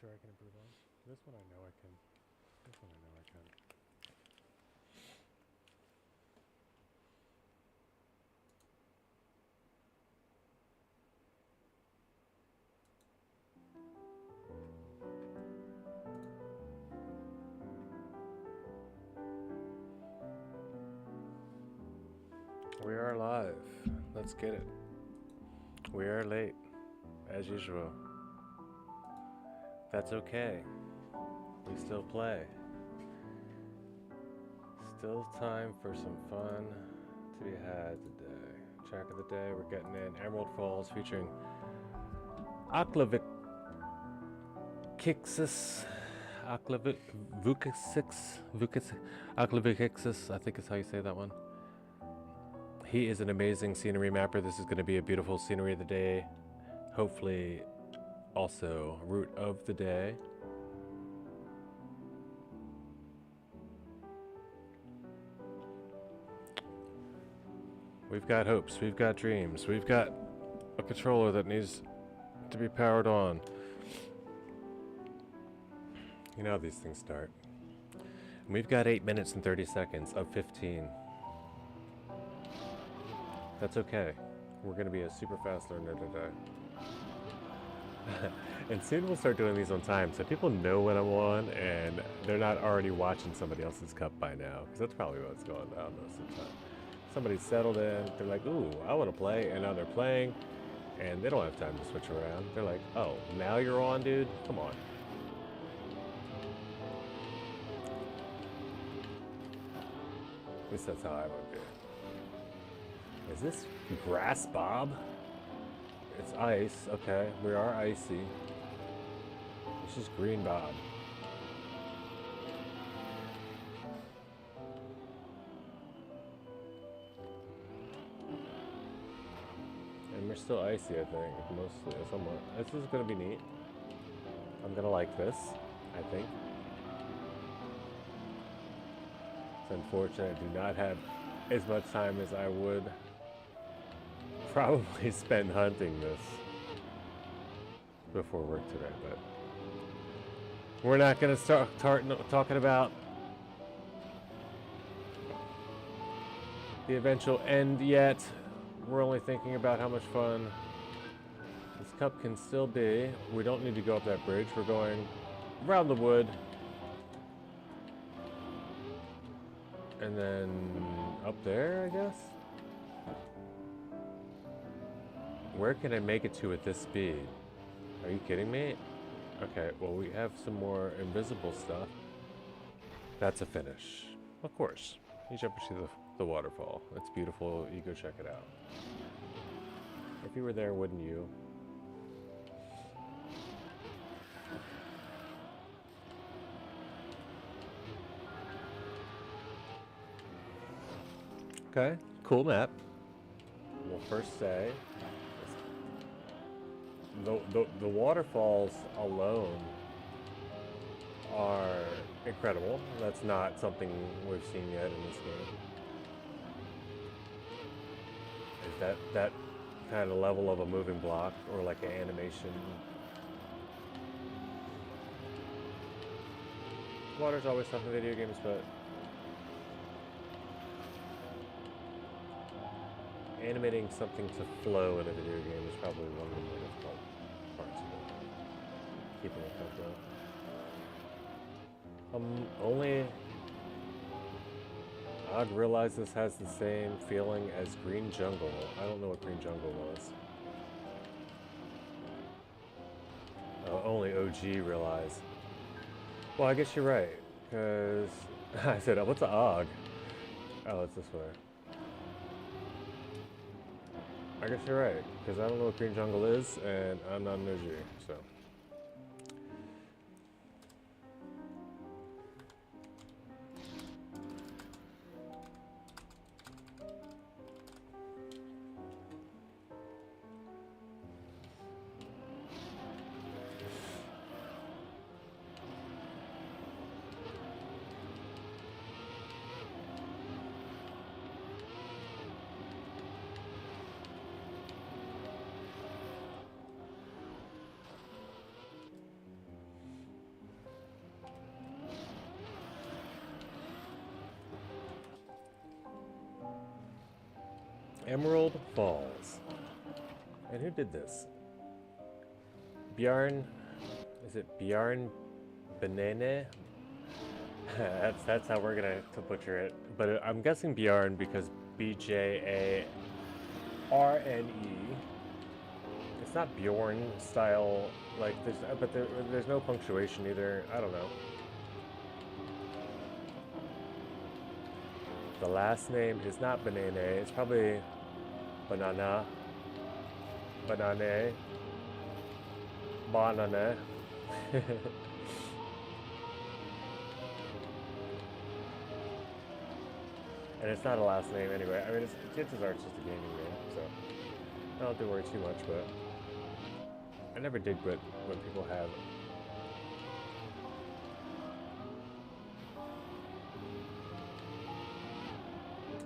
sure I can improve on. This one I know I can. This one I know I can. We are live. Let's get it. We are late, as usual. That's okay. We still play. Still time for some fun to be had today. Track of the day, we're getting in Emerald Falls featuring Aklavixis. Aklavixis, I think is how you say that one. He is an amazing scenery mapper. This is going to be a beautiful scenery of the day. Hopefully, also route of the day. We've got hopes, we've got dreams, we've got a controller that needs to be powered on. You know how these things start. And we've got 8 minutes and 30 seconds of 15. That's okay. We're going to be a super fast learner today. And soon we'll start doing these on time so people know when I'm on and they're not already watching somebody else's cup by now. Because that's probably what's going down most of the time. Somebody's settled in, they're like, ooh, I want to play, and now they're playing, and they don't have time to switch around. They're like, oh, now you're on, dude? Come on. At least that's how I would be. Is this grass bob? It's ice, okay, we are icy. This is green bob. And we're still icy, I think, mostly, somewhat. This is gonna be neat. I'm gonna like this, I think. It's unfortunate I do not have as much time as I would probably spend hunting this before work today, but we're not gonna start talking about the eventual end yet. We're only thinking about how much fun this cup can still be. We don't need to go up that bridge. We're going around the wood. And then up there, I guess? Where can I make it to at this speed? Are you kidding me? Okay, well we have some more invisible stuff. That's a finish. Of course. You jump into the waterfall. It's beautiful. You go check it out. If you were there, wouldn't you? Okay, cool map. We'll first say the waterfalls alone are incredible. That's not something we've seen yet in this game. Is that kind of level of a moving block or like an animation? Water's always tough in video games, but animating something to flow in a video game is probably one of the more difficult parts of it. Keeping it comfortable. Only I'd realize this has the same feeling as Green Jungle. I don't know what Green Jungle was. Only OG realize. Well, I guess you're right, because I said, oh, what's an OG? Oh, it's this way. I guess you're right, because I don't know what Green Jungle is, and I'm not an OG, so. Emerald Falls. And who did this? Bjarn, is it Bjarn Benene? that's how we're gonna to butcher it. But I'm guessing Bjarn because BJARNE. It's not Bjorn style, like there's no punctuation either. I don't know. The last name is not Benene. It's probably Banana. Banane. Banane. And it's not a last name anyway. I mean, chances are it's just a gaming name, so I don't have to worry too much, but I never dig when people have.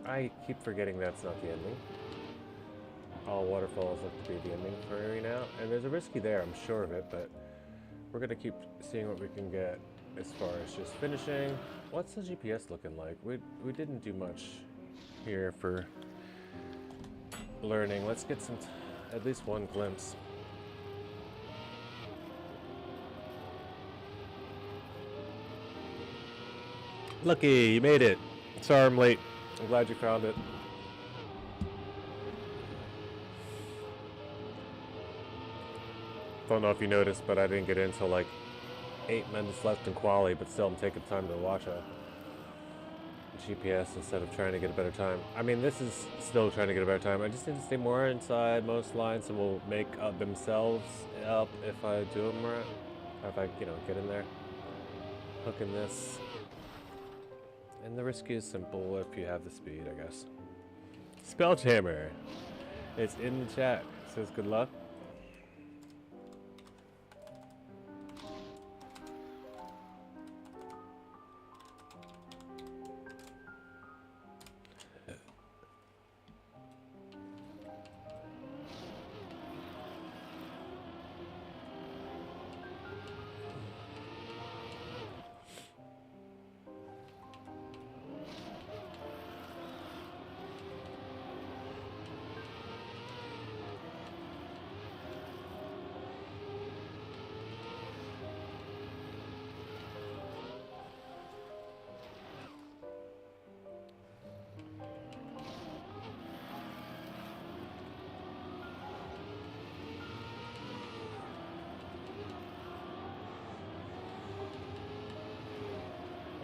I keep forgetting that's not the ending. All waterfalls have to be the ending for me now, and there's a risky there, I'm sure of it, but we're gonna keep seeing what we can get as far as just finishing. What's the GPS looking like? We didn't do much here for learning. Let's get some, at least one glimpse. Lucky, you made it. Sorry I'm late. I'm glad you found it. Don't know if you noticed, but I didn't get in until like 8 minutes left in quali, but still I'm taking time to watch a GPS instead of trying to get a better time. I mean, this is still trying to get a better time. I just need to stay more inside most lines and will make themselves up if I do them right. Or if I, get in there. Hooking this. And the risky is simple if you have the speed, I guess. Spelljammer. It's in the chat. It says good luck.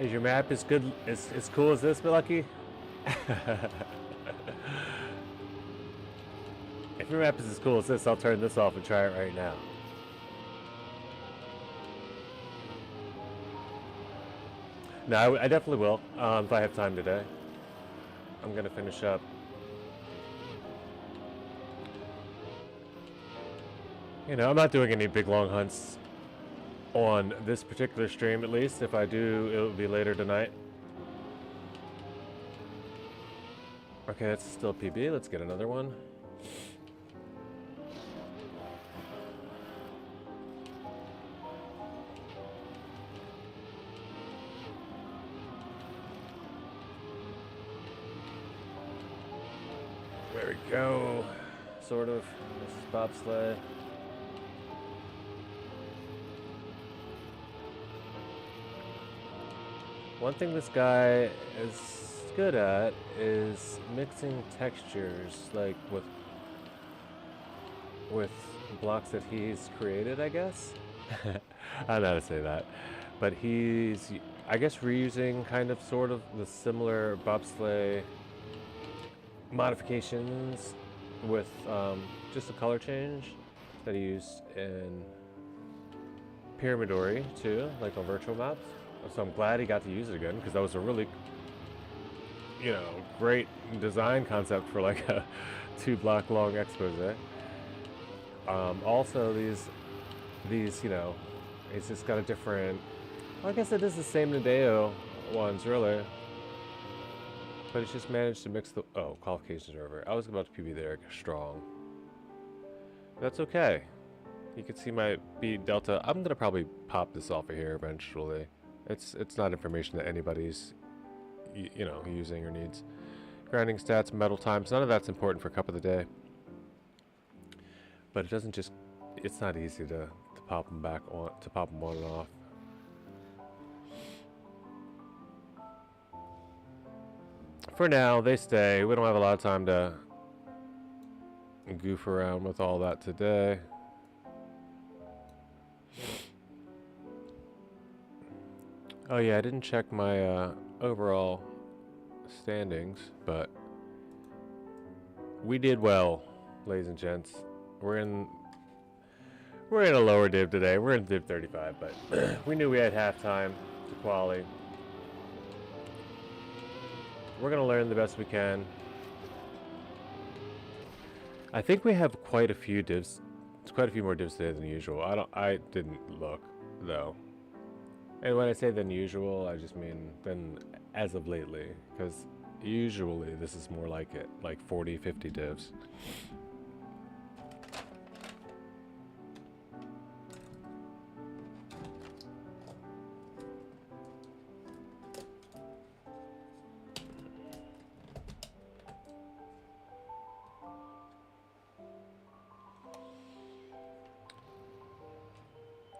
Is your map as good, as cool as this, Lucky? If your map is as cool as this, I'll turn this off and try it right now. No, I definitely will, if I have time today. I'm gonna finish up. I'm not doing any big long hunts on this particular stream, at least. If I do, it will be later tonight. Okay, that's still PB. Let's get another one. There we go. Sort of. This is bobsleigh. One thing this guy is good at is mixing textures, like with blocks that he's created, I guess. I don't know how to say that, but he's, I guess, reusing kind of sort of the similar bobsleigh modifications with just a color change that he used in Pyramidori too, like on virtual maps. So I'm glad he got to use it again, because that was a really, great design concept for like a 2-block long expose. Also these, it's just got a different, well, I guess it is the same Nadeo ones really, but it's just managed to mix the, qualifications are over. I was about to PB there strong. That's okay. You can see my beat delta. I'm gonna probably pop this off of here eventually. It's not information that anybody's, using or needs. Grinding stats, metal times, none of that's important for cup of the day. But it doesn't just, it's not easy to pop them back on, to pop them on and off. For now, they stay. We don't have a lot of time to goof around with all that today. Oh yeah, I didn't check my overall standings, but we did well, ladies and gents. We're in a lower div today. We're in div 35, but we knew we had halftime to quali. We're gonna learn the best we can. I think we have quite a few divs. It's quite a few more divs today than usual. I didn't look though. And when I say than usual, I just mean than as of lately, because usually this is more like it, like 40, 50 divs.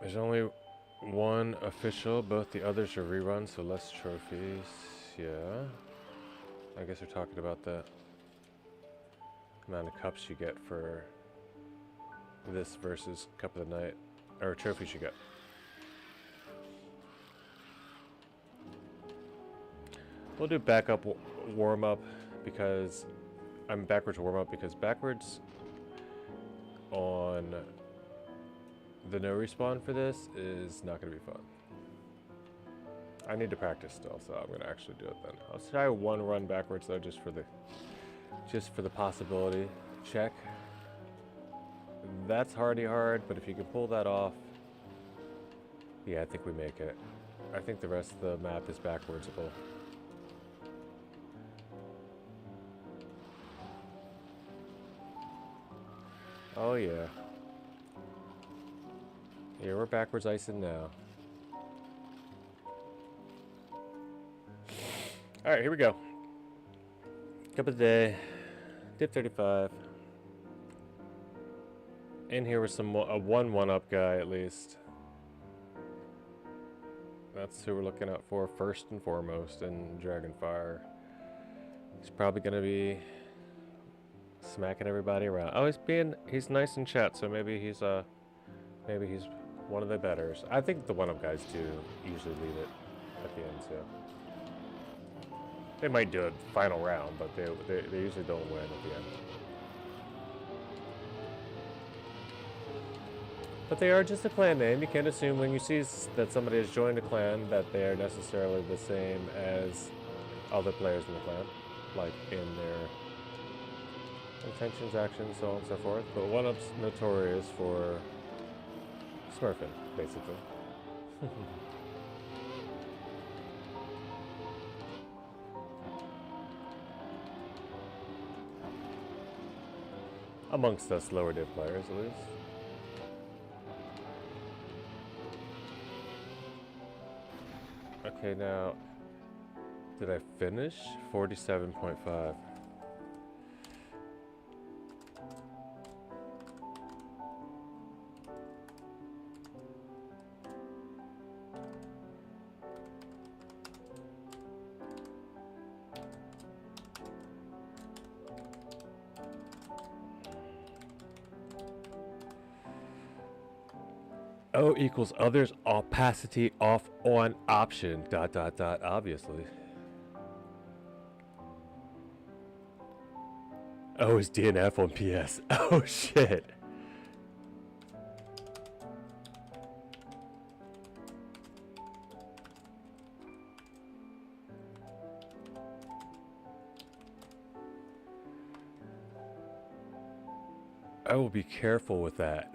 There's only one official, both the others are reruns, so less trophies. Yeah. I guess we're talking about the amount of cups you get for this versus cup of the night, or trophies you get. We'll do backup warm up because I'm backwards warm up because backwards on the no respawn for this is not going to be fun. I need to practice still, so I'm going to actually do it then. I'll try one run backwards though, just for the possibility check. That's hard, but if you can pull that off, yeah, I think we make it. I think the rest of the map is backwardsable. Oh yeah. Yeah, we're backwards icing now. Alright, here we go. Cup of the day. Dip 35. In here with a 1-1-up guy at least. That's who we're looking out for first and foremost in Dragonfire. He's probably gonna be smacking everybody around. Oh, he's nice in chat, so maybe he's one of the betters. I think the 1-up guys do usually leave it at the end too. They might do it final round, but they usually don't win at the end. But they are just a clan name. You can't assume when you see that somebody has joined a clan that they are necessarily the same as other players in the clan, like in their intentions, actions, so on and so forth. But 1-up's notorious for smurfing, basically. Amongst us lower div players, at least. Okay, now, did I finish? 47.5. O equals others opacity off on option ... obviously. O is DNF on PS. Oh shit. I will be careful with that.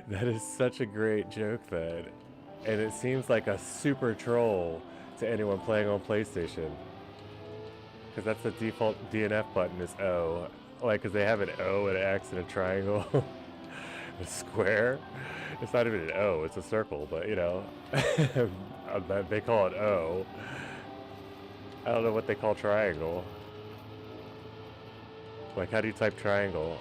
That is such a great joke then. And it seems like a super troll to anyone playing on PlayStation. Because that's the default DNF button is O. Like, because they have an O, an X, and a triangle. A square. It's not even an O, it's a circle, but you know. They call it O. I don't know what they call triangle. Like, how do you type triangle?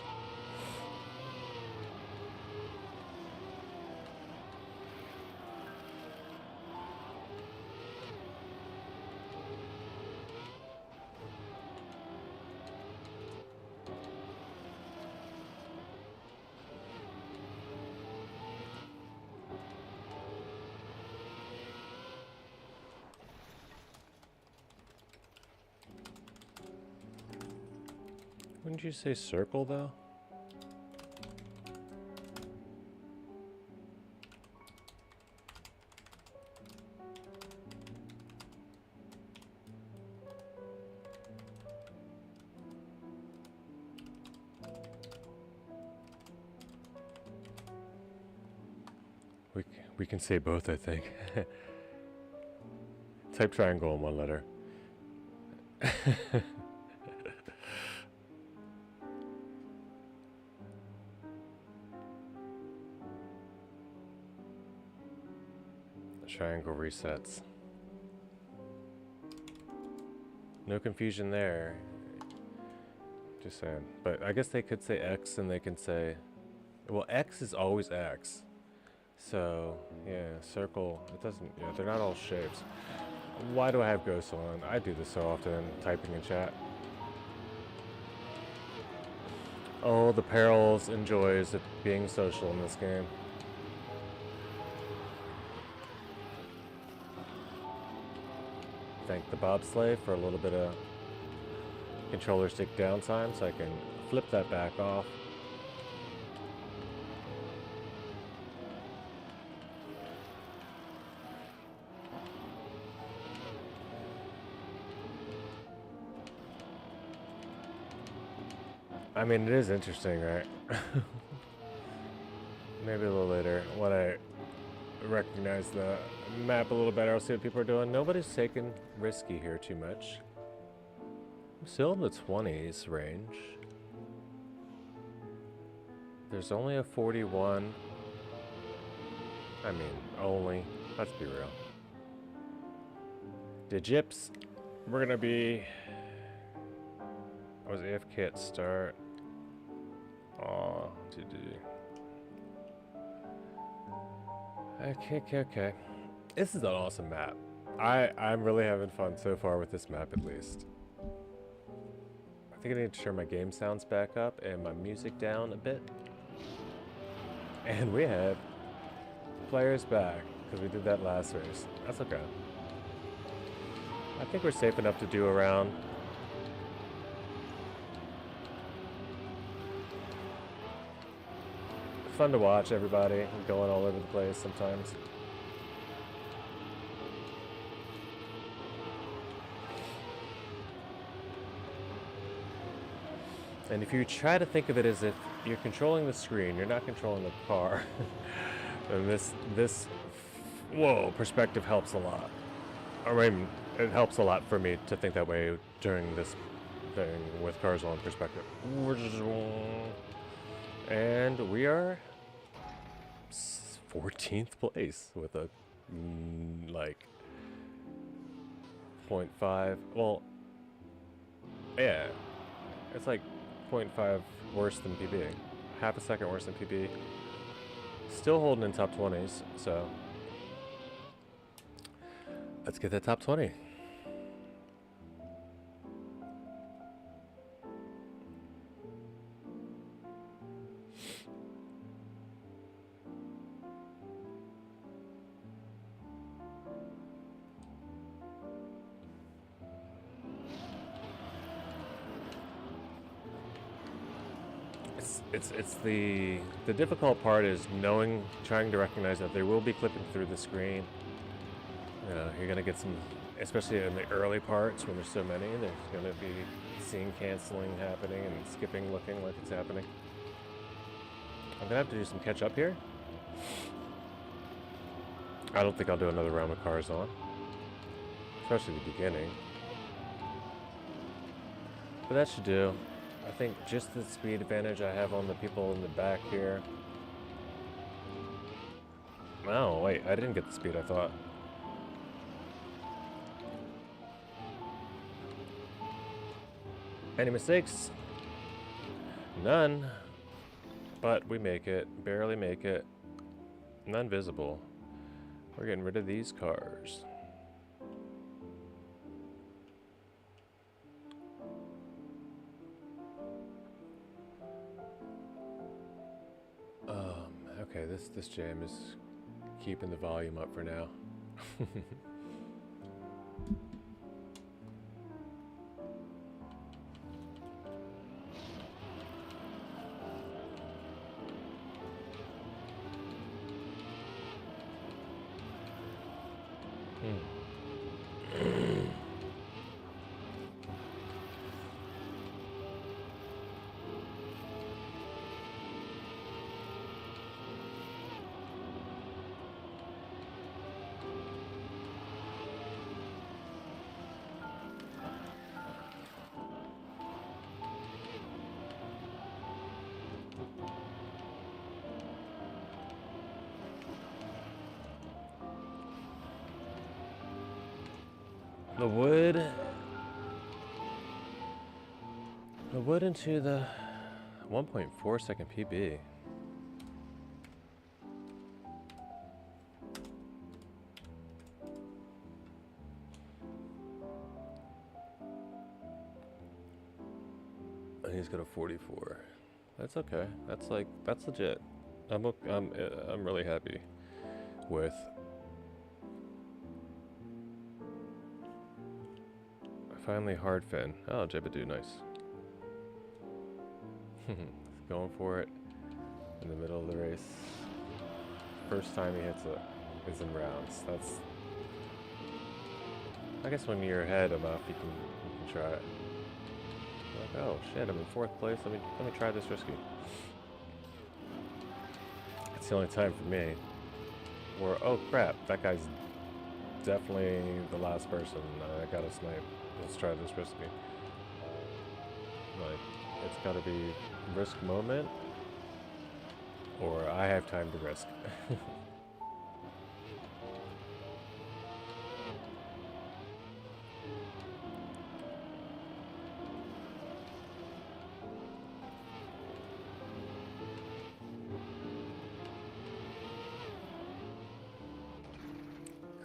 Wouldn't you say circle, though? We can say both, I think. Type triangle in one letter. Triangle resets. No confusion there. Just saying. But I guess they could say X and they can say... Well, X is always X. So, yeah, circle. It doesn't... Yeah, they're not all shapes. Why do I have ghosts on? I do this so often, typing in chat. Oh, the perils and joys of being social in this game. Thank the bobsleigh for a little bit of controller stick downtime so I can flip that back off. I mean, it is interesting, right? Maybe a little later when I recognize the map a little better, I'll see what people are doing. Nobody's taking risky here too much. I'm still in the 20s range. There's only a 41. I mean, only. Let's be real. Digips, we're gonna be... I was AFK at start. Aw, Okay. This is an awesome map. I'm really having fun so far with this map, at least. I think I need to turn my game sounds back up and my music down a bit. And we have players back, because we did that last race. That's okay. I think we're safe enough to do a round. Fun to watch everybody going all over the place sometimes. And if you try to think of it as if you're controlling the screen, you're not controlling the car. And this whoa, perspective helps a lot. I mean, it helps a lot for me to think that way during this thing with cars on perspective. And we are 14th place with a like 0.5. Well, yeah, it's like 0.5 worse than PB. Half a second worse than PB. Still holding in top 20s, so let's get that top 20. It's the difficult part is trying to recognize that they will be clipping through the screen. You know, you're gonna get some, especially in the early parts when there's so many. There's gonna be scene canceling happening and skipping looking like it's happening. I'm gonna have to do some catch up here. I don't think I'll do another round with cars on, especially the beginning. But that should do. I think just the speed advantage I have on the people in the back here. Oh, wait, I didn't get the speed I thought. Any mistakes? None. But we make it. Barely make it. None visible. We're getting rid of these cars. Okay, this jam is keeping the volume up for now. The wood into the 1.4 second PB. And he's got a 44. That's okay. That's legit. I'm really happy with. Finally hard fin. Oh, Jebediah, nice. Going for it in the middle of the race. First time he hits it is in rounds. That's, I guess when you're ahead enough, you can try it. Like, oh shit, I'm in 4th place. Let me try this risky. It's the only time for me. Or oh crap, that guy's definitely the last person. I gotta snipe. Let's try this risky. Like, it's gotta be risk moment, or I have time to risk.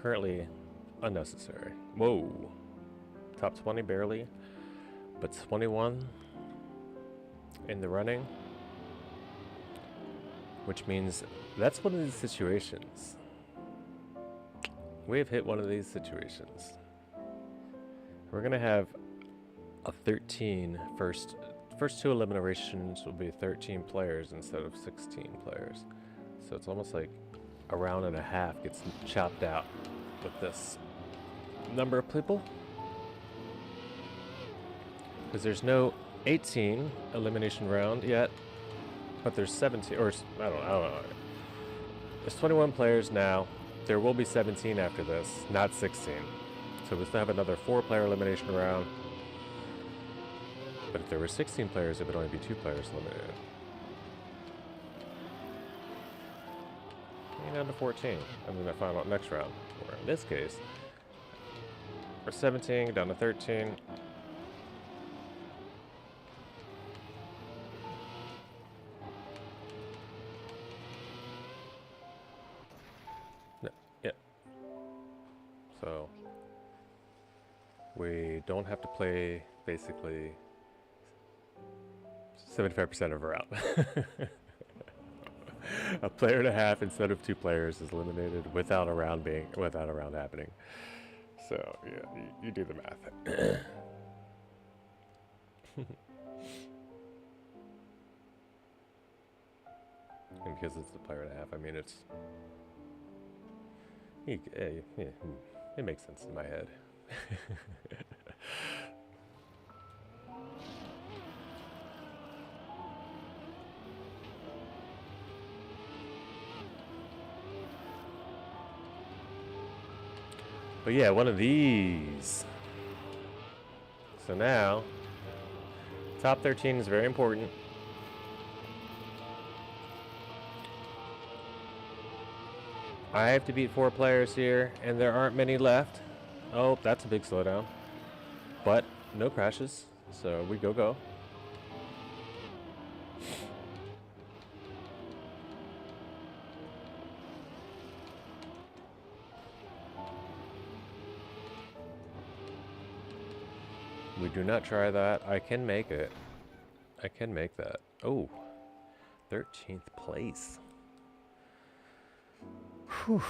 Currently unnecessary. Whoa. Top 20 barely, but 21 in the running, which means that's one of these situations. We have hit one of these situations. We're gonna have a 13 first 2 eliminations will be 13 players instead of 16 players. So it's almost like a round and a half gets chopped out with this number of people. Because there's no 18 elimination round yet, but there's 17, or I don't know. There's 21 players now. There will be 17 after this, not 16. So we still have another 4-player elimination round. But if there were 16 players, it would only be 2 players eliminated. And down to 14, and then the final next round. Or in this case, we're 17 down to 13. So we don't have to play basically 75% of a round. A player and a half instead of 2 players is eliminated without a round happening. So yeah, you do the math. And because it's a player and a half, I mean it makes sense in my head. But yeah, one of these. So now, top 13 is very important. I have to beat 4 players here, and there aren't many left. Oh, that's a big slowdown. But no crashes, so we go. We do not try that. I can make it. I can make that. Oh, 13th place. Whew.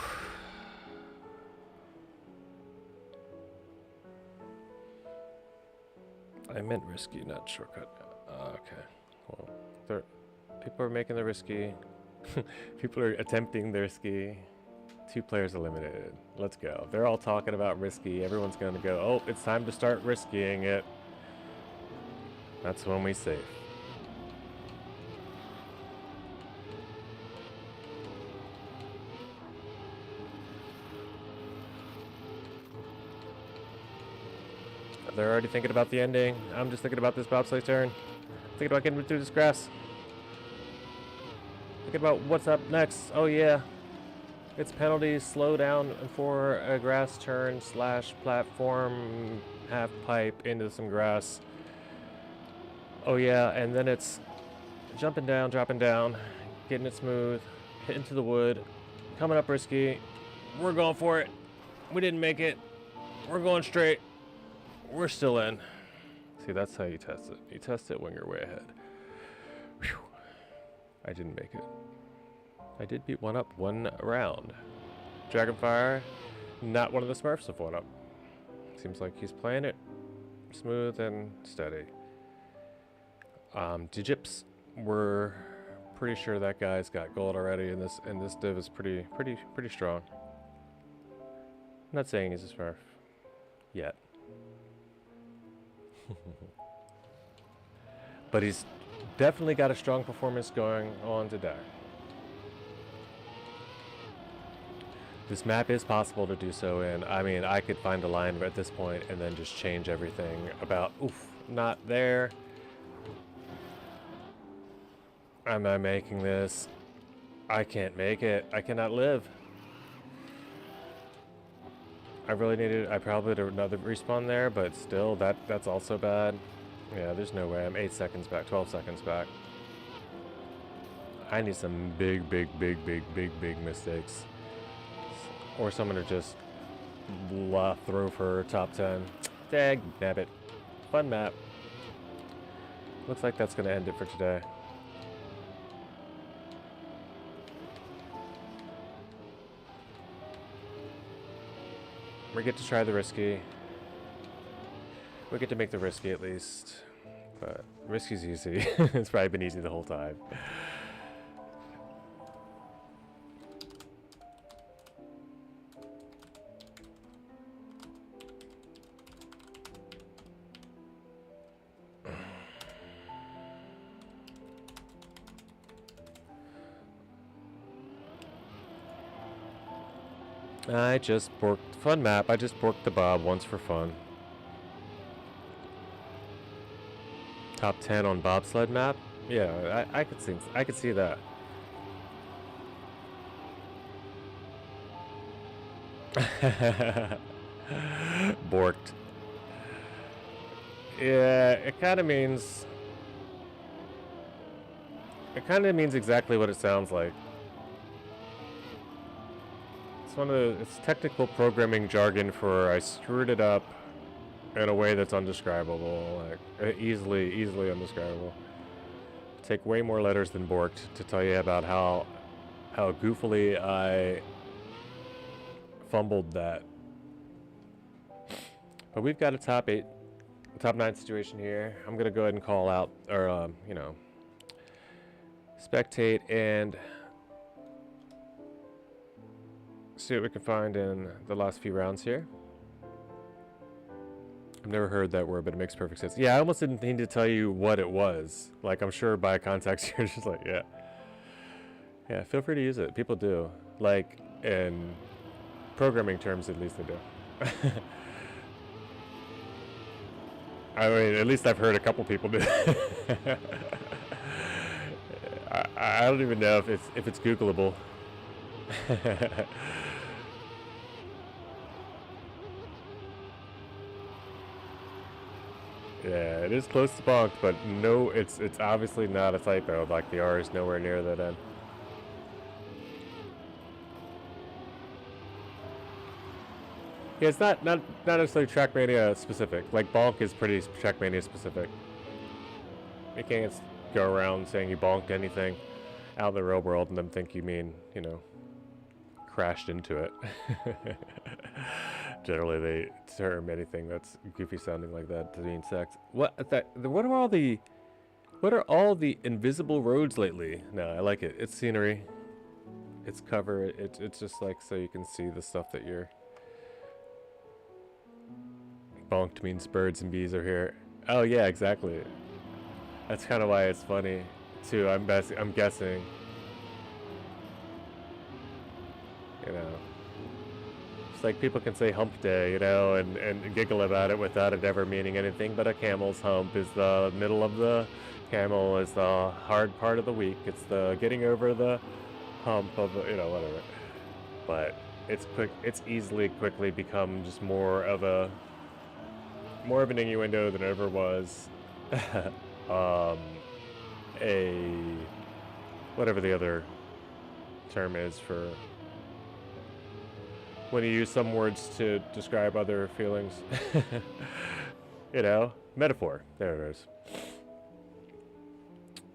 I meant risky, not shortcut. Okay. Well, people are making the risky. People are attempting the risky. 2 players eliminated. Let's go. They're all talking about risky. Everyone's going to go, oh, it's time to start riskying it. That's when we save. They're already thinking about the ending. I'm just thinking about this bobsleigh turn. Thinking about getting through this grass. Thinking about what's up next. Oh yeah. It's penalties, slow down for a grass turn / platform, half pipe into some grass. Oh yeah, and then it's jumping down, dropping down, getting it smooth, hitting to the wood, coming up risky. We're going for it. We didn't make it. We're going straight. We're still in. See, that's how you test it. You test it when you're way ahead. Whew. I didn't make it. I did beat one up 1 round. Dragonfire, not one of the Smurfs of 1 up. Seems like he's playing it smooth and steady. Digips, we're pretty sure that guy's got gold already, and this div is pretty strong. I'm not saying he's a Smurf yet. But he's definitely got a strong performance going on today. This map is possible to do so in. I mean, I could find a line at this point and then just change everything about, oof, not there. Am I making this? I can't make it. I cannot live. I really needed, I probably did another respawn there, but still, that's also bad. Yeah, there's no way. I'm 8 seconds back, 12 seconds back. I need some big mistakes. Or someone to just throw for top 10. Dag nabbit. Fun map. Looks like that's going to end it for today. We get to try the risky. We get to make the risky at least. But risky's easy. It's probably been easy the whole time. I just borked, fun map, I just borked the bob once for fun. Top 10 on bobsled map? Yeah, I could see that. Borked. Yeah, it kind of means exactly what it sounds like. It's technical programming jargon for I screwed it up in a way that's undescribable, like easily undescribable. Take way more letters than borked to tell you about how goofily I fumbled that. But we've got a top 9 situation here. I'm gonna go ahead and call out, or spectate and see what we can find in the last few rounds here. I've never heard that word, but it makes perfect sense. Yeah, I almost didn't need to tell you what it was. Like, I'm sure by context you're just like, yeah. Yeah, feel free to use it. People do. Like, in programming terms, at least they do. I mean, at least I've heard a couple people do. I don't even know if it's Googleable. Yeah, it is close to bonked, but no, it's obviously not a typo. Like, the R is nowhere near that end. Yeah, it's not necessarily Trackmania specific. Like bonk is pretty Trackmania specific. You can't go around saying you bonked anything out in the real world and then think you mean, you know, crashed into it. Generally, they term anything that's goofy sounding like that to mean sex. What are all the invisible roads lately? No, I like it. It's scenery. It's cover. It's just like so you can see the stuff that you're bonked means birds and bees are here. Oh yeah, exactly. That's kind of why it's funny, too. I'm guessing. You know, it's like people can say hump day, you know, and giggle about it without it ever meaning anything. But a camel's hump is the middle of the camel is the hard part of the week. It's the getting over the hump of whatever. But it's quick. It's quickly become just more of an innuendo than it ever was. A whatever the other term is for when you use some words to describe other feelings. Metaphor. There it is.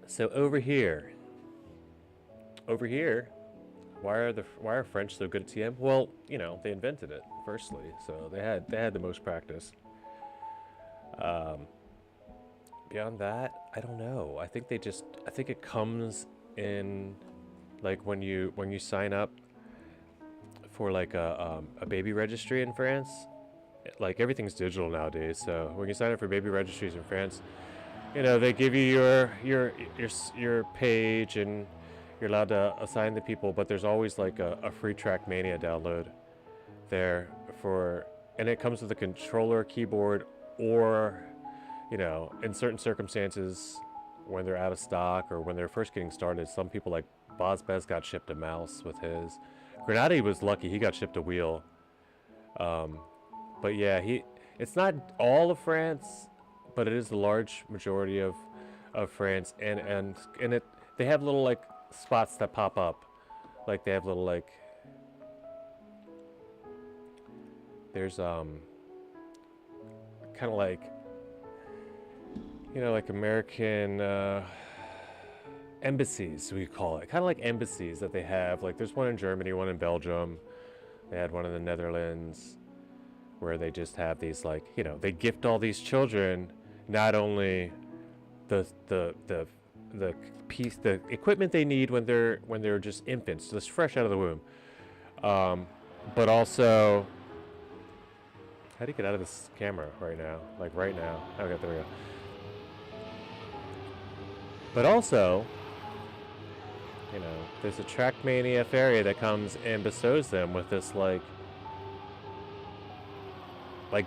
So over here, why are French so good at TM? Well, they invented it firstly, so they had the most practice. Beyond that, I don't know. I think it comes in like when you sign up for like a baby registry in France. Like everything's digital nowadays, so when you sign up for baby registries in France, they give you your page and you're allowed to assign the people, but there's always like a free Trackmania download there and it comes with a controller, keyboard, or in certain circumstances when they're out of stock or when they're first getting started, some people like Bozbez got shipped a mouse with his. Grenade was lucky; he got shipped a wheel. But yeah, it's not all of France, but it is the large majority of France, and they have little like spots that pop up, like they have little like there's kind of like like American embassies, we call it, kind of like embassies that they have. Like there's one in Germany, one in Belgium. They had one in the Netherlands, where they just have these like they gift all these children not only the equipment they need when they're just infants, just fresh out of the womb, but also how do you get out of this camera right now? Like right now. Okay, there we go. But also, there's a Trackmania fairy that comes and bestows them with this like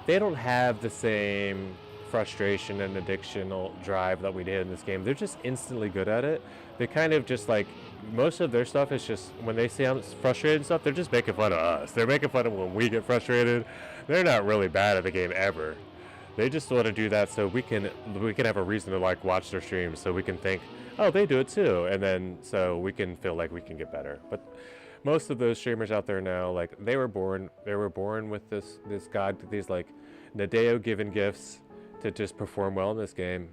they don't have the same frustration and addictional drive that we did in this game. They're just instantly good at it. They kind of just like, most of their stuff is just, when they see I'm frustrated and stuff, they're just making fun of us. They're making fun of when we get frustrated. They're not really bad at the game ever. They just want to do that so we can have a reason to like watch their streams, so we can think, oh, they do it too, and then so we can feel like we can get better. But most of those streamers out there now, like they were born with this god, these like Nadeo given gifts to just perform well in this game.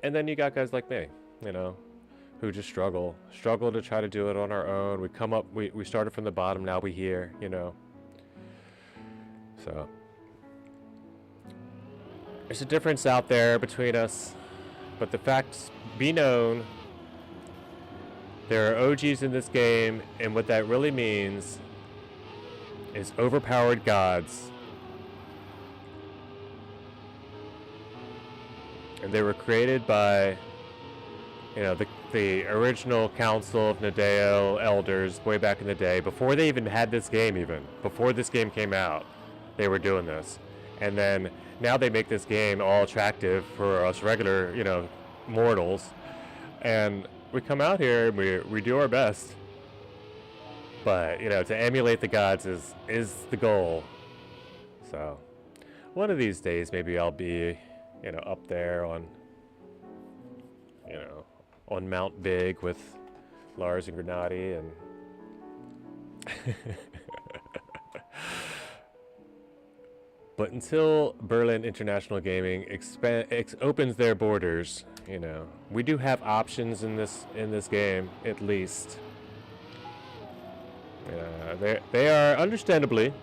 And then you got guys like me, who just struggle to try to do it on our own. We started from the bottom, now we here, So there's a difference out there between us, but the facts be known. There are OGs in this game, and what that really means is overpowered gods. And they were created by, the original Council of Nadeo elders way back in the day, before they even had this game, before this game came out, they were doing this. And then now they make this game all attractive for us regular, mortals. And we come out here and we do our best. But, to emulate the gods is the goal. So, one of these days maybe I'll be, up there on, on Mount Big with Lars and Grenade and But until Berlin International Gaming opens their borders, you know, we do have options in this game, at least. They are understandably,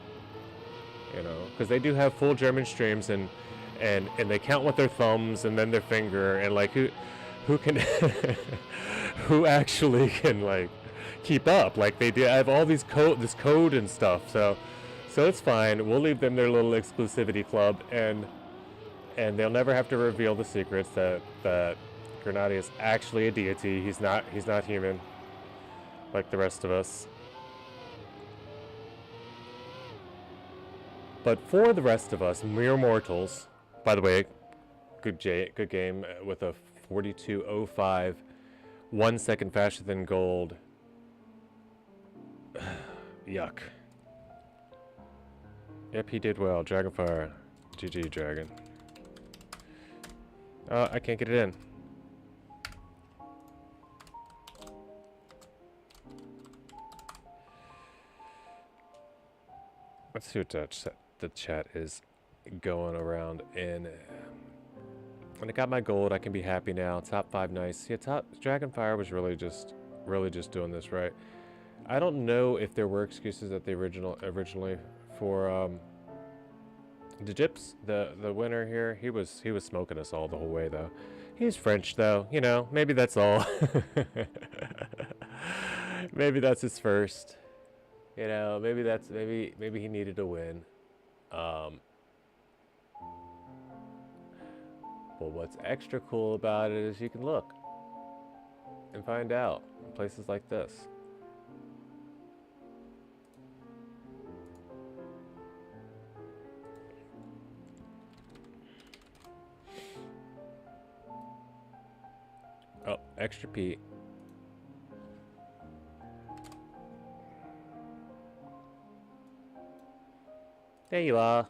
you know, because they do have full German streams, and they count with their thumbs and then their finger, and like who can who actually can like keep up, like they do have all these this code and stuff. So it's fine. We'll leave them their little exclusivity club, and they'll never have to reveal the secrets that Grenade is actually a deity. He's not human like the rest of us. But for the rest of us, mere mortals, by the way, good game with a 42.05, 1 second faster than gold. Yuck. Yep, he did well. Dragonfire. GG, Dragon. Oh, I can't get it in. Let's see what the chat is going around in. When I got my gold, I can be happy now. Top 5, nice. Yeah, Dragonfire was really just doing this right. I don't know if there were excuses at the originally for the Gyps, the winner here. He was smoking us all the whole way though. He's French though, you know. Maybe that's all. Maybe that's his first. You know, maybe he needed a win. But what's extra cool about it is you can look and find out in places like this. Oh, extra P. There you are.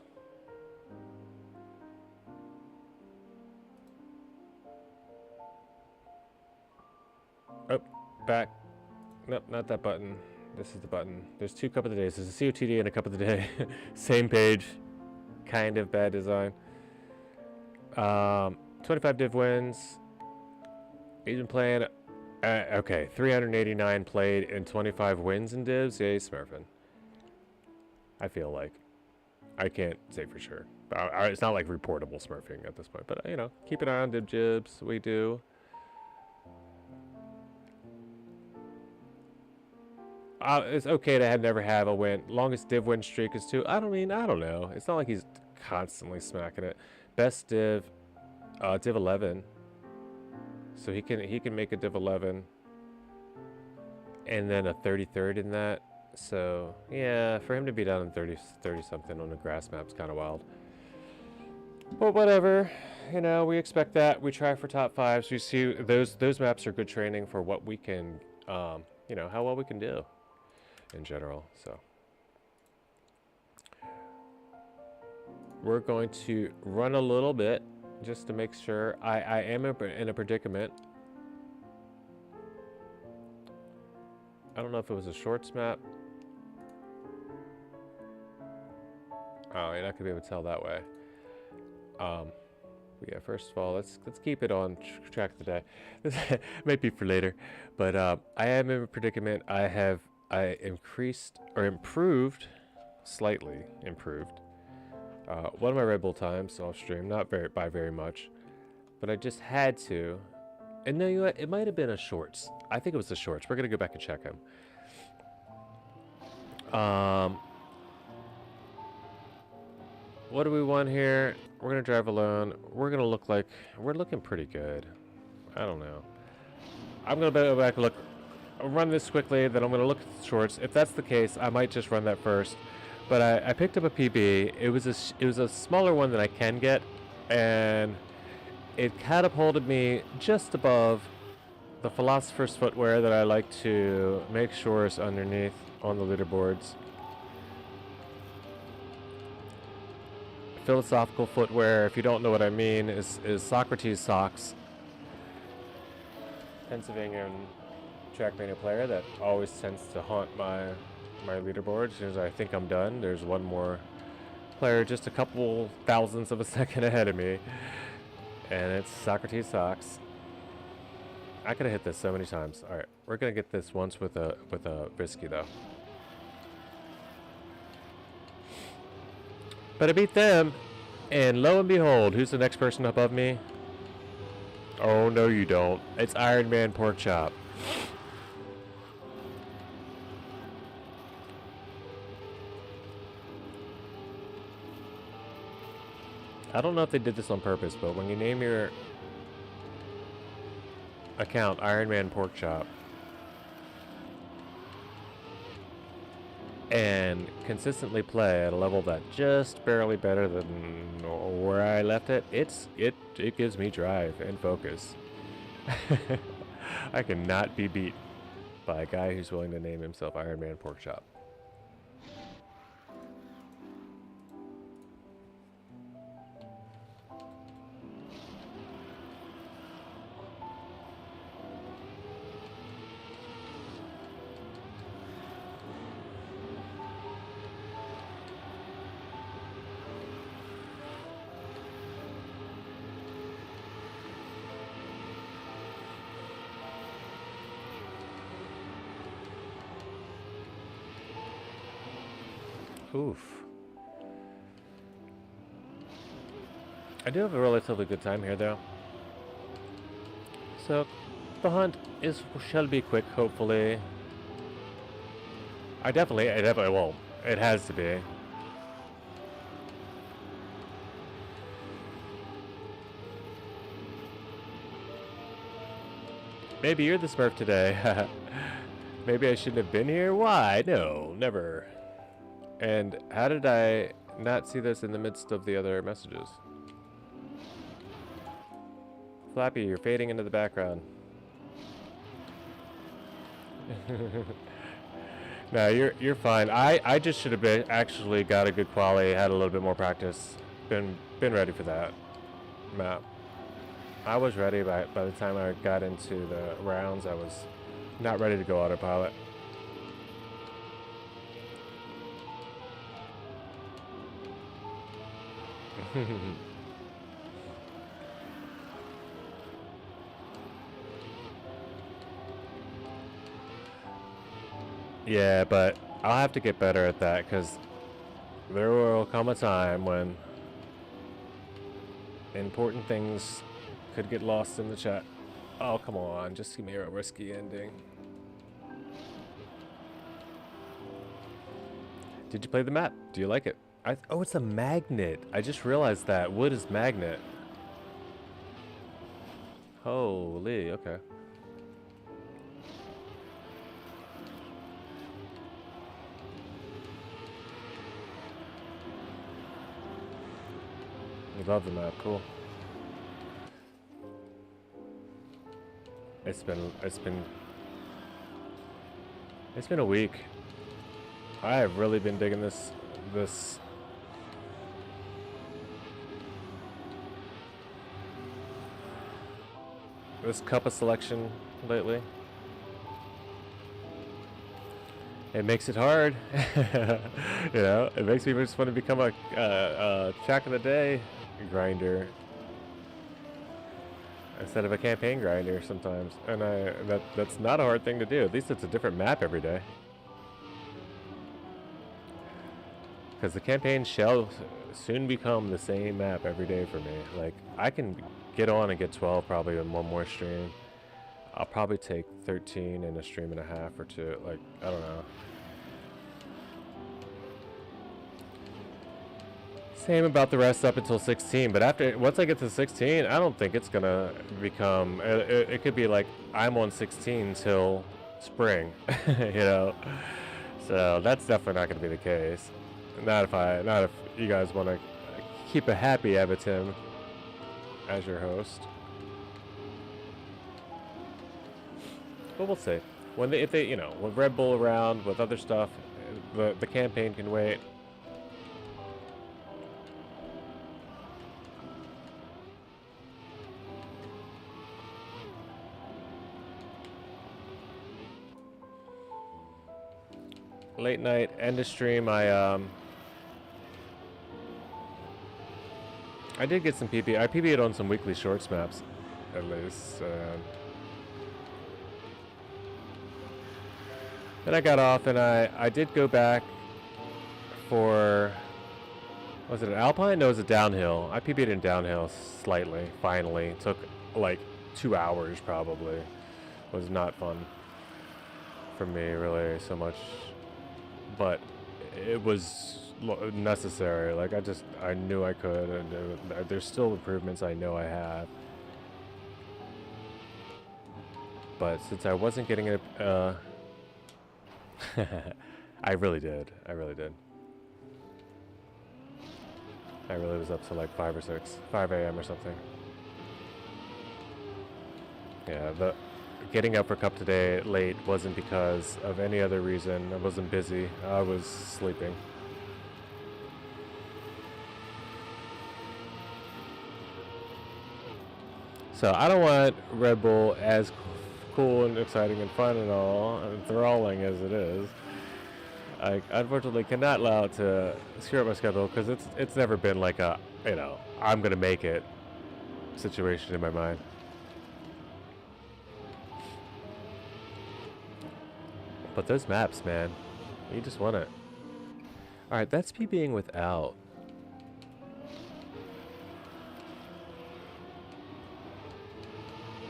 Oh, back. Nope, not that button. This is the button. There's 2 cup of the days. There's a COTD and a cup of the day. Same page. Kind of bad design. 25 div wins. He's been playing. Okay, 389 played and 25 wins in divs. Yeah, he's smurfing. I feel like. I can't say for sure. It's not like reportable smurfing at this point, but you know, keep an eye on div jibs. We do. It's okay to never have a win. Longest div win streak is 2. I don't know. It's not like he's constantly smacking it. Best div 11. So he can make a div 11, and then a 33rd in that. So yeah, for him to be down in 30 something on a grass map's kind of wild. But whatever, you know, we expect that. We try for top 5s. We see those maps are good training for what we can, you know, how well we can do in general. So we're going to run a little bit just to make sure. I am in a predicament. I don't know if it was a shorts map. Oh, you're not gonna be able to tell that way. Yeah, first of all, let's keep it on track today. This might be for later, but I am in a predicament. I slightly improved one of my Red Bull times off stream, not by very much, but I just had to. And no, you know what? It might have been a shorts. I think it was the shorts. We're gonna go back and check them. What do we want here? We're gonna drive alone. We're gonna look like we're looking pretty good. I don't know. I'm gonna go back and look. I'll run this quickly, then I'm gonna look at the shorts. If that's the case, I might just run that first. But I picked up a PB. It was a smaller one than I can get, and it catapulted me just above the Philosopher's Footwear that I like to make sure is underneath on the leaderboards. Philosophical footwear, if you don't know what I mean, is Socrates socks. Pennsylvania Trackmania player that always tends to haunt my leaderboard. As soon as I think I'm done, there's one more player just a couple thousandths of a second ahead of me. And it's Socrates Socks. I could have hit this so many times. All right, we're gonna get this once with a Risky though. But I beat them, and lo and behold, who's the next person above me? Oh no, you don't. It's Iron Man Pork Chop. I don't know if they did this on purpose, but when you name your account Iron Man Pork Chop and consistently play at a level that just barely better than where I left it, it gives me drive and focus. I cannot be beat by a guy who's willing to name himself Iron Man Pork Chop. Oof. I do have a relatively good time here, though. So, the hunt shall be quick, hopefully. It definitely will. It has to be. Maybe you're the Smurf today. Maybe I shouldn't have been here? Why? No, never. And how did I not see this in the midst of the other messages? Flappy, you're fading into the background. No, you're fine. I just should have been actually got a good quality, had a little bit more practice. Been ready for that map. I was ready by the time I got into the rounds. I was not ready to go autopilot. Yeah, but I'll have to get better at that because there will come a time when important things could get lost in the chat. Oh, come on, just give me a risky ending. Did you play the map? Do you like it? Oh, it's a magnet. I just realized that. Wood is magnet. Holy, okay. I love the map, cool. It's been a week. I have really been digging this cup of selection lately. It makes it hard. You know, it makes me just want to become a track of the day grinder instead of a campaign grinder sometimes. And that's not a hard thing to do. At least it's a different map every day. Because the campaign shall soon become the same map every day for me. Like, I can get on and get 12 probably in one more stream. I'll probably take 13 in a stream and a half or two. Like, I don't know. Same about the rest up until 16, but once I get to 16, I don't think it's gonna become. It could be like I'm on 16 till spring, you know. So that's definitely not gonna be the case. Not if you guys want to keep a happy Abatim as your host. But we'll see. If they, with Red Bull around, with other stuff, the campaign can wait. Late night, end of stream, I I did get some PP. I PB'd on some weekly shorts maps, at least. Then I got off and I did go back for, was it an Alpine? No, it was a downhill. I PB'd in downhill slightly, finally. Took like 2 hours probably. Was not fun for me really so much, but it was necessary. Like I knew I could, and there's still improvements I know I have. But since I wasn't getting it, I really did. I really did. I really was up to like 5 a.m. or something. Yeah, the getting up for Cup today late wasn't because of any other reason. I wasn't busy. I was sleeping. So I don't want Red Bull as cool and exciting and fun and all and enthralling as it is. I unfortunately cannot allow it to screw up my schedule because it's never been like a, you know, I'm gonna make it situation in my mind. But those maps, man, you just want it. All right, that's me being without.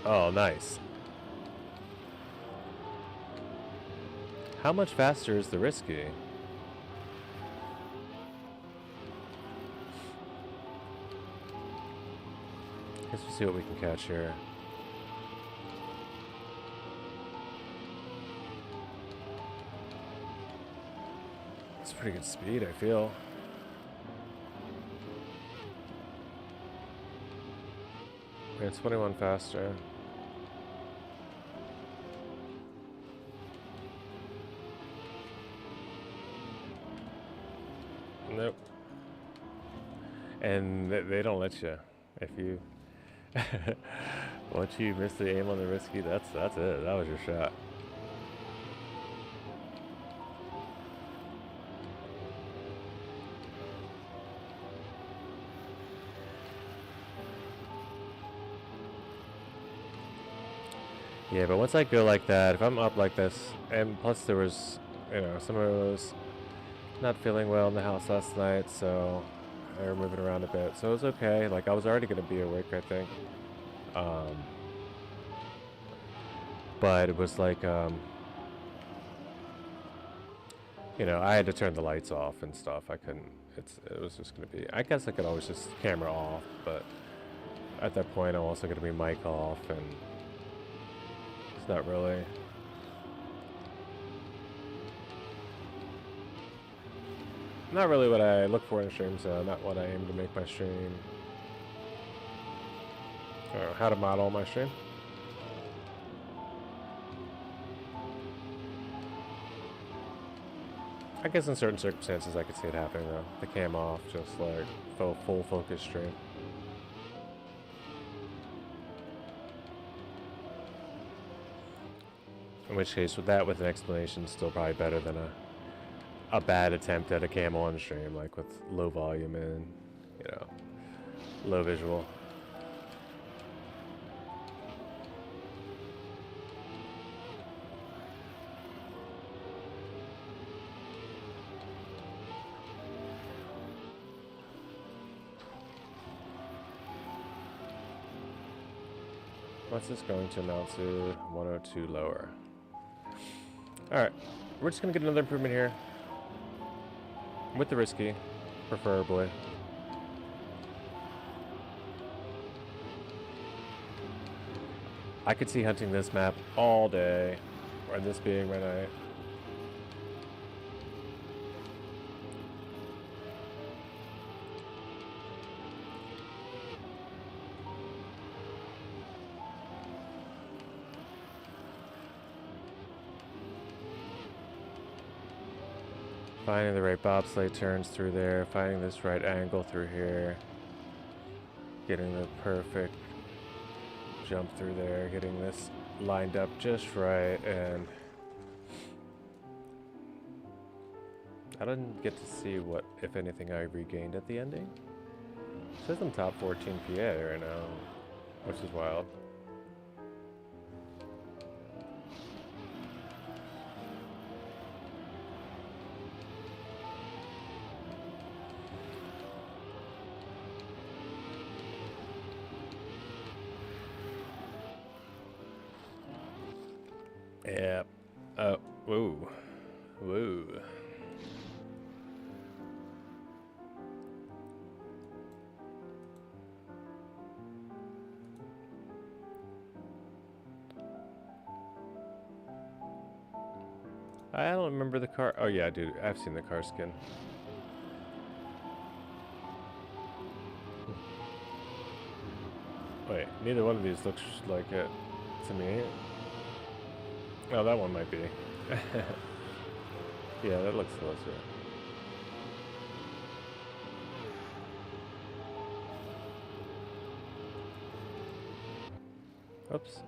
Oh, nice. How much faster is the risky? Guess we'll see what we can catch here. It's pretty good speed, I feel. Yeah, 21 faster. Nope. And they don't let you. If you once you miss the aim on the risky, that's it. That was your shot. Yeah, but once I go like that, if I'm up like this, and plus there was, you know, someone was not feeling well in the house last night, so they were moving around a bit, so it was okay. Like I was already gonna be awake, I think. But it was like, you know, I had to turn the lights off and stuff. I couldn't. It was just gonna be. I guess I could always just camera off, but at that point, I'm also gonna be mic off, and it's not really. Not really what I look for in a stream, so not what I aim to make my stream. Or how to model my stream. I guess in certain circumstances I could see it happening though. The cam off, just like full focus stream. In which case, with that, with an explanation, still probably better than a bad attempt at a cam on stream, like with low volume and, you know, low visual. What's this going to amount to? 102 lower. Alright, we're just going to get another improvement here. With the risky, preferably. I could see hunting this map all day, or this being my night. Finding the right bobsleigh turns through there, finding this right angle through here, getting the perfect jump through there, getting this lined up just right, and I didn't get to see what, if anything, I regained at the ending. It says I'm top 14 PA right now, which is wild. Yeah. Oh, whoa. Whoa. I don't remember the car. Oh, yeah, dude. I've seen the car skin. Wait, neither one of these looks like it to me. Oh, that one might be. Yeah, that looks closer. Oops.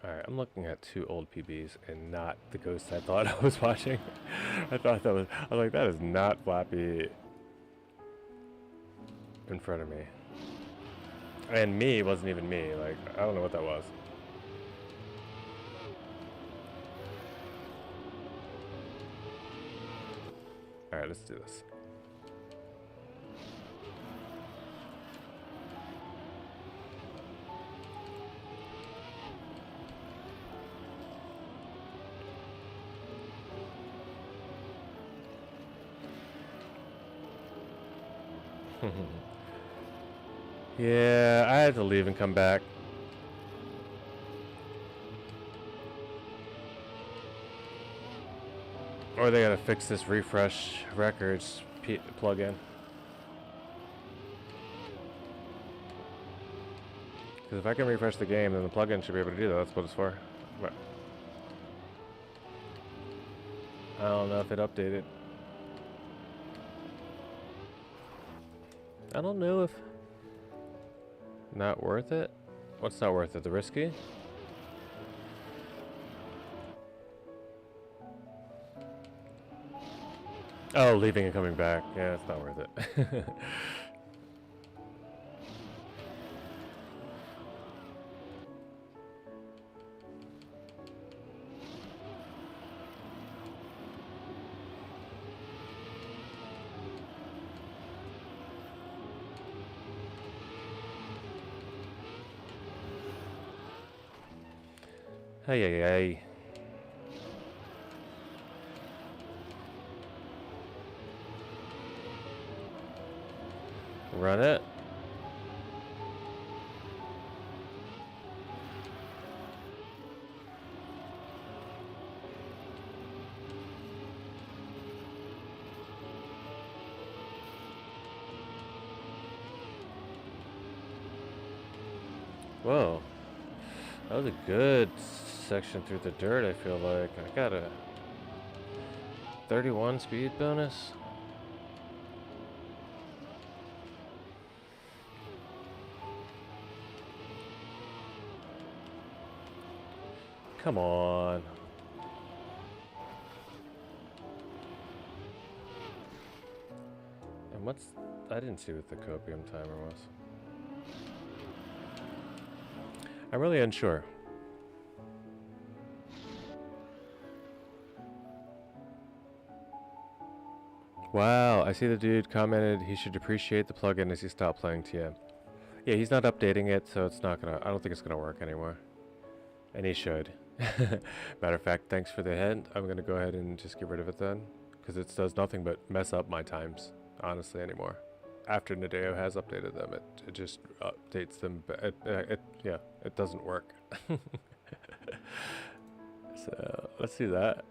Alright, I'm looking at two old PBs and not the ghost I thought I was watching. I was like, that is not Flappy in front of me. And me wasn't even me, like, I don't know what that was. Alright, let's do this. Yeah, I had to leave and come back. Or they gotta fix this refresh records plugin. Because if I can refresh the game, then the plugin should be able to do that. That's what it's for. But I don't know if it updated. I don't know if... Not worth it? What's not worth it? The risky? Oh, leaving and coming back. Yeah, it's not worth it. Hey, hey, hey. Run it. Whoa. That was a good section through the dirt, I feel like. I got a 31 speed bonus. Come on. And what's... I didn't see what the copium timer was. I'm really unsure. Wow, I see the dude commented he should appreciate the plugin as he stopped playing TM. Yeah, he's not updating it, so it's not gonna... I don't think it's gonna work anymore. And he should. Matter of fact, thanks for the hint. I'm gonna go ahead and just get rid of it then. Because it does nothing but mess up my times. honestly, anymore. After Nadeo has updated them, it just updates them. Yeah, it doesn't work. So let's see that.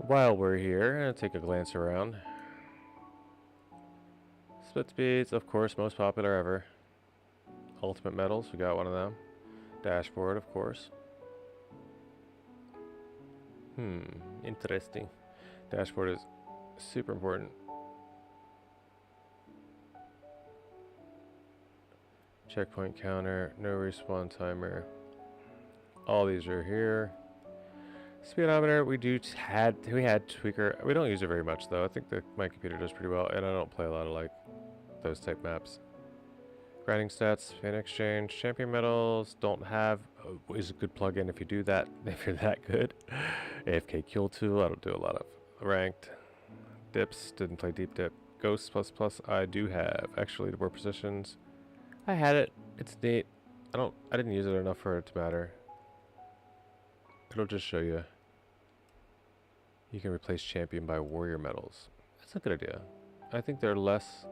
While we're here, I'll take a glance around. Split speeds, of course, most popular ever. Ultimate medals, we got one of them. Dashboard, of course. Interesting. Dashboard is super important. Checkpoint counter, no respawn timer. All these are here. Speedometer, we had tweaker. We don't use it very much though. I think my computer does pretty well, and I don't play a lot of like those type maps. Grinding stats, fan exchange, champion medals. Don't have is a good plugin if you do that. If you're that good. AFK kill tool. I don't do a lot of ranked dips. Didn't play deep dip. Ghost plus. I do have actually the war positions. I had it. It's neat. I didn't use it enough for it to matter. It'll just show you. You can replace champion by warrior medals. That's a good idea. I think they're less.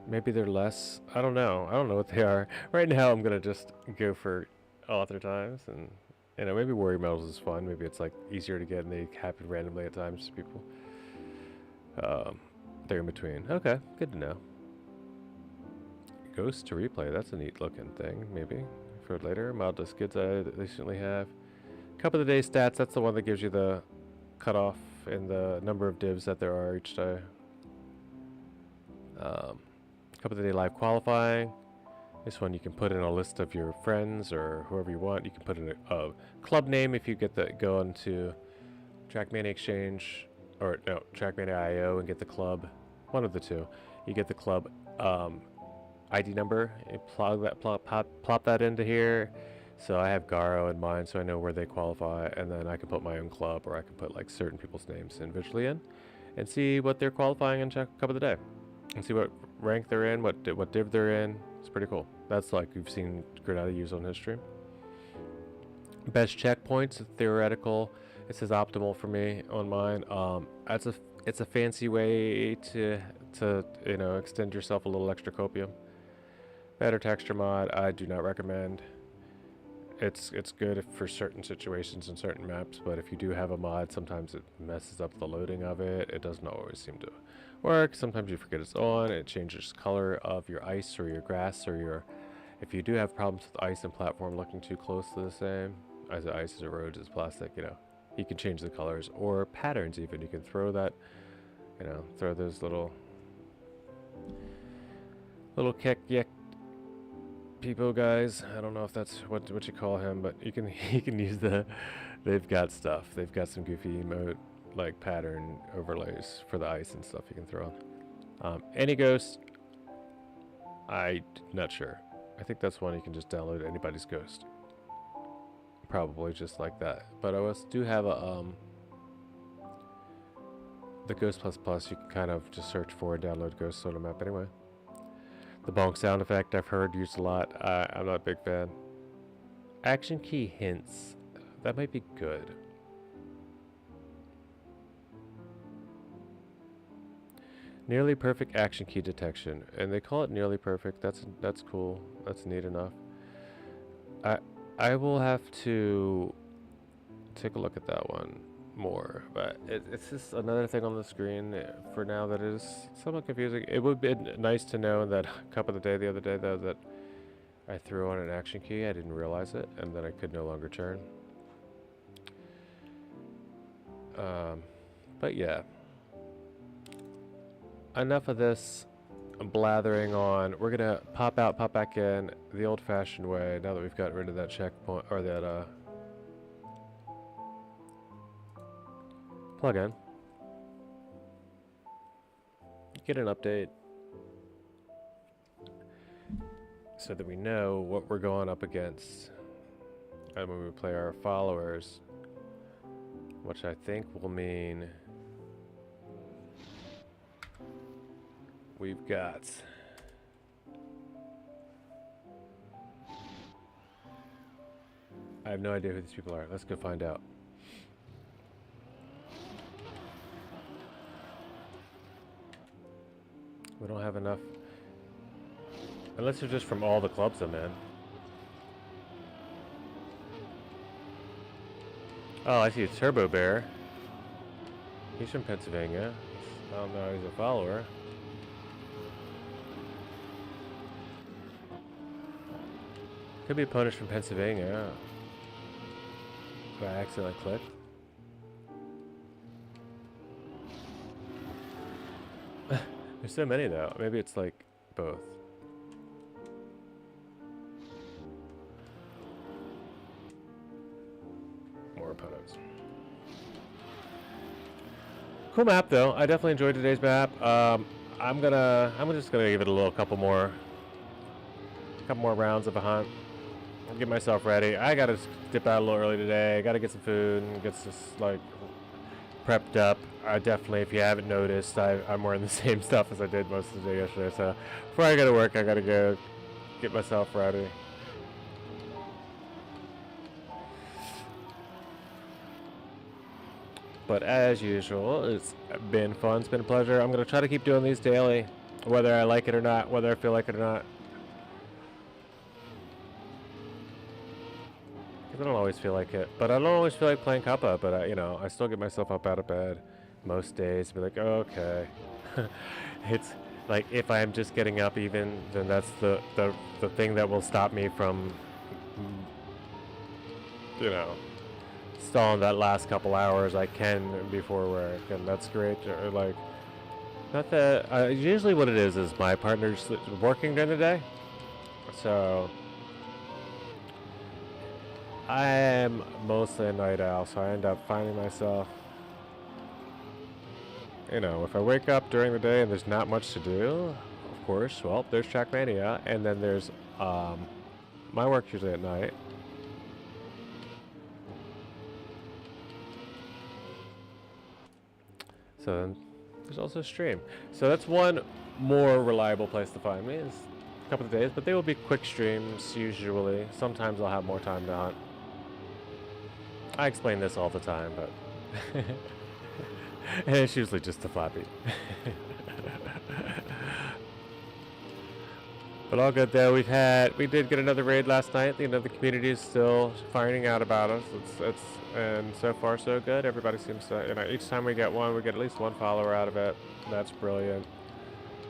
Maybe they're less. I don't know. I don't know what they are. Right now, I'm gonna just go for author times, and maybe warrior medals is fun. Maybe it's like easier to get, and they happen randomly at times to people. They're in between. Okay, good to know. Ghost to replay. That's a neat looking thing. Maybe for later. Mild skids I recently have. Cup of the day stats. That's the one that gives you the cutoff and the number of divs that there are each day. Cup of the day live qualifying. This one you can put in a list of your friends or whoever you want. You can put in a club name if you go into Trackmania Exchange or no Trackmania IO and get the club. One of the two. You get the club ID number. You plop that into here. So I have Garo in mind, so I know where they qualify, and then I can put my own club, or I can put like certain people's names individually in, and see what they're qualifying and check cup of the day, and see what rank they're in, what div they're in. It's pretty cool. That's like you've seen Granada use on his stream. Best checkpoints, theoretical. It says optimal for me on mine. It's a fancy way to extend yourself a little extra copium. Better texture mod, I do not recommend. It's good for certain situations and certain maps, but if you do have a mod, sometimes it messes up the loading of it. It doesn't always seem to work. Sometimes you forget it's on. It changes color of your ice or your grass or your... If you do have problems with ice and platform looking too close to the same, as the ice is erodes as plastic, you can change the colors or patterns even. You can throw that, throw those little kick people guys. I don't know if that's what you call him, but you can use they've got stuff. They've got some goofy emote like pattern overlays for the ice and stuff you can throw on. Any ghost, I'm not sure. I think that's one you can just download anybody's ghost. Probably just like that. But I do have the Ghost Plus you can kind of just search for and download Ghost Soda Map anyway. The bonk sound effect I've heard used a lot. I'm not a big fan. Action key hints. That might be good. Nearly perfect action key detection. And they call it nearly perfect. That's cool. That's neat enough. I will have to take a look at that one more, but it's just another thing on the screen for now that is somewhat confusing. It would be nice to know that cup of the day the other day though that I threw on an action key. I didn't realize it, and then I could no longer turn. But yeah, enough of this blathering on. We're gonna pop out, pop back in the old-fashioned way now that we've got rid of that checkpoint or that plugin. Get an update. so that we know what we're going up against. And when we play our followers, which I think will mean we've got I have no idea who these people are. Let's go find out. We don't have enough. Unless they're just from all the clubs I'm in. Oh, I see a Turbo Bear. He's from Pennsylvania. I don't know, he's a follower. Could be a opponent from Pennsylvania. I accidentally clicked. There's so many though. Maybe it's like both. More opponents. Cool map though. I definitely enjoyed today's map. I'm just gonna give it a couple more rounds of a hunt. I'll get myself ready. I gotta dip out a little early today. I gotta get some food and get this like prepped up. I definitely, if you haven't noticed, I'm wearing the same stuff as I did most of the day yesterday. So before I go to work, I gotta go get myself ready. But as usual, it's been fun. It's been a pleasure. I'm gonna try to keep doing these daily, whether I like it or not, whether I feel like it or not. I don't always feel like it, but I don't always feel like playing Kappa, but I still get myself up out of bed most days, be like, oh, okay. It's like, if I'm just getting up even, then that's the thing that will stop me from, stalling that last couple hours I can before work, and that's great. Or like, not that, usually what it is my partner's working during the day, so I am mostly a night owl, so I end up finding myself, if I wake up during the day and there's not much to do, of course, well, there's Trackmania, and then there's my work usually at night. So then there's also stream. So that's one more reliable place to find me is a couple of days, but they will be quick streams usually. Sometimes I'll have more time to hunt. I explain this all the time, but and it's usually just a flappy. But all good though. We did get another raid last night. The community is still finding out about us. And so far so good. Everybody seems to, each time we get one, we get at least one follower out of it. That's brilliant.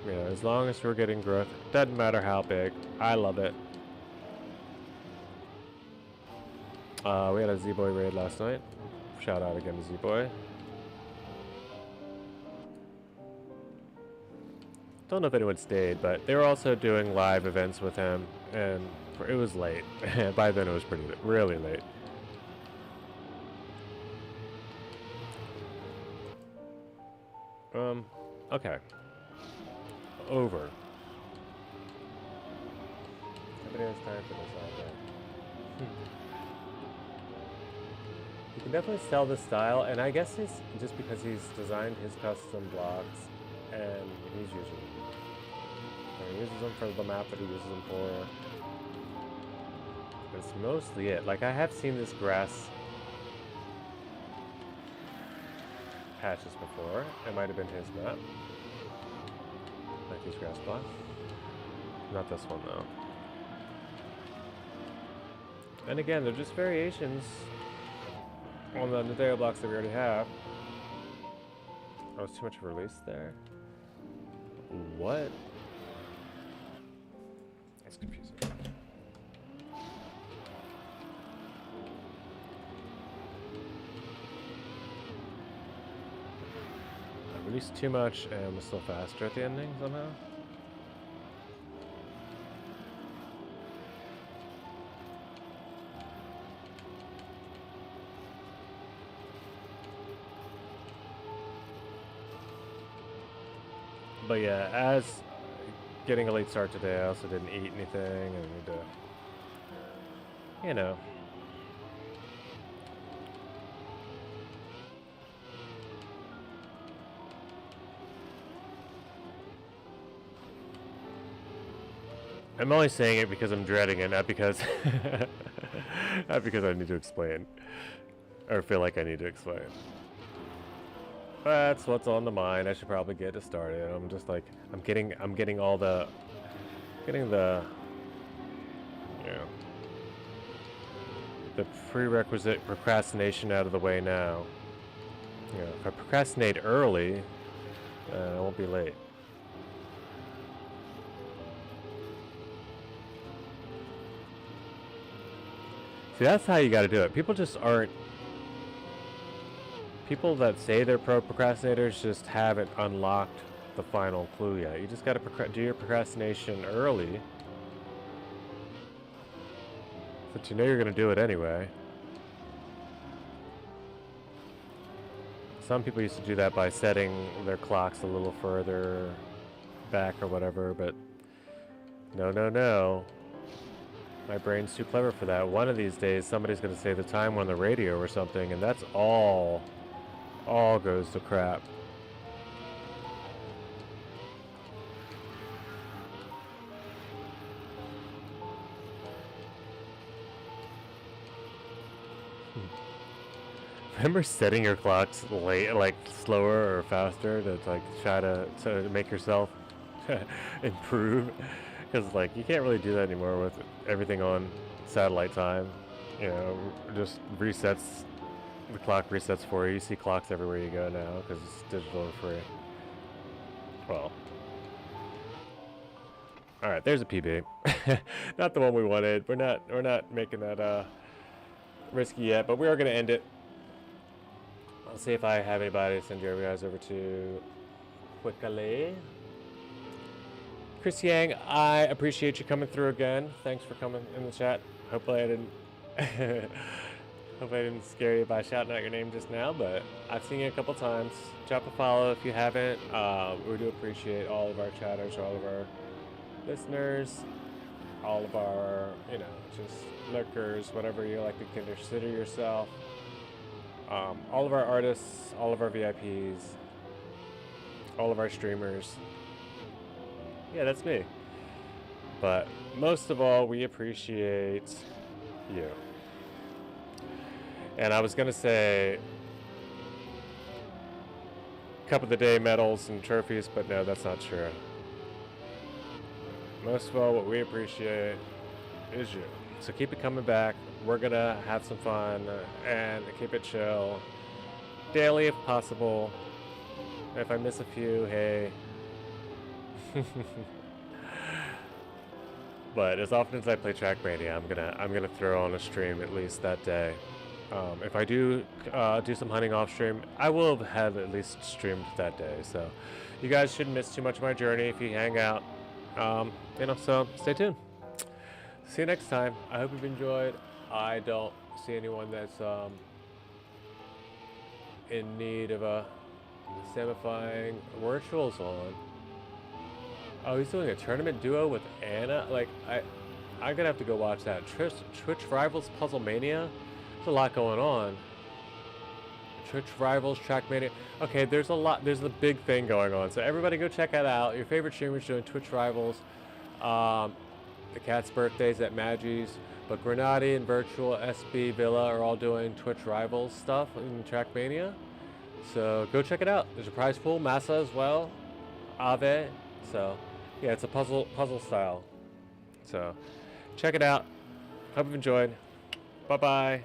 As long as we're getting growth, doesn't matter how big. I love it. We had a Z-Boy raid last night. Shout out again to Z-Boy. Don't know if anyone stayed, but they were also doing live events with him, and it was late. By then it was really late. Okay. Over. Nobody has time for this all day. You can definitely sell this style, and I guess it's just because he's designed his custom blocks, and he uses them for the map that he uses them for. That's mostly it. Like, I have seen this grass patches before. It might have been his map. Like these grass blocks. Not this one, though. And again, they're just variations on the Nadeo blocks that we already have. Oh, it's too much of a release there. What? That's confusing. I released too much and was still faster at the ending somehow. But yeah, as getting a late start today. I also didn't eat anything, and I need to, you know. I'm only saying it because I'm dreading it, not because not because I need to explain or feel like I need to explain. That's what's on the mind. I should probably get it started. I'm just like I'm getting all the you know, the prerequisite procrastination out of the way now. You know, if I procrastinate early, I won't be late. See, that's how you got to do it. People just aren't. People that say they're procrastinators just haven't unlocked the final clue yet. You just got to do your procrastination early, but you know you're going to do it anyway. Some people used to do that by setting their clocks a little further back or whatever, but no. My brain's too clever for that. One of these days, somebody's going to say the time on the radio or something, and that's all goes to crap. Remember setting your clocks late, like slower or faster to like try to make yourself improve? Because like you can't really do that anymore with everything on satellite time. You know, just resets. The clock resets for you. You see clocks everywhere you go now because it's digital and free. Well, all right. There's a PB. Not the one we wanted. We're not making that risky yet, but we are gonna end it. I'll see if I have anybody to send you guys over to quickly. Chris Yang, I appreciate you coming through again. Thanks for coming in the chat. Hopefully I didn't hope I didn't scare you by shouting out your name just now, but I've seen you a couple times. Drop a follow if you haven't. We do appreciate all of our chatters, all of our listeners, all of our, you know, just lurkers, whatever you like to consider yourself. All of our artists, all of our VIPs, all of our streamers. Yeah, that's me. But most of all, we appreciate you. And I was going to say Cup of the Day medals and trophies, but no, that's not true. Most of all, what we appreciate is you. So keep it coming back. We're going to have some fun and keep it chill. Daily if possible. If I miss a few, hey. But as often as I play Trackmania, I'm gonna throw on a stream at least that day. If I do some hunting off stream, I will have at least streamed that day. So you guys shouldn't miss too much of my journey if you hang out. You know, so stay tuned. See you next time. I hope you've enjoyed. I don't see anyone that's in need of a semifying virtuals on. Oh, he's doing a tournament duo with Anna? Like, I'm gonna have to go watch that. Twitch Rivals Puzzle Mania? There's a lot going on. Twitch Rivals, Trackmania. Okay, there's a big thing going on. So everybody go check that out. Your favorite streamer's doing Twitch Rivals. The cat's birthdays at Maggie's. But Grenadi and Virtual, SB, Villa are all doing Twitch Rivals stuff in Trackmania. So go check it out. There's a prize pool, Massa as well. Ave. So yeah, it's a puzzle style. So check it out. Hope you've enjoyed. Bye bye.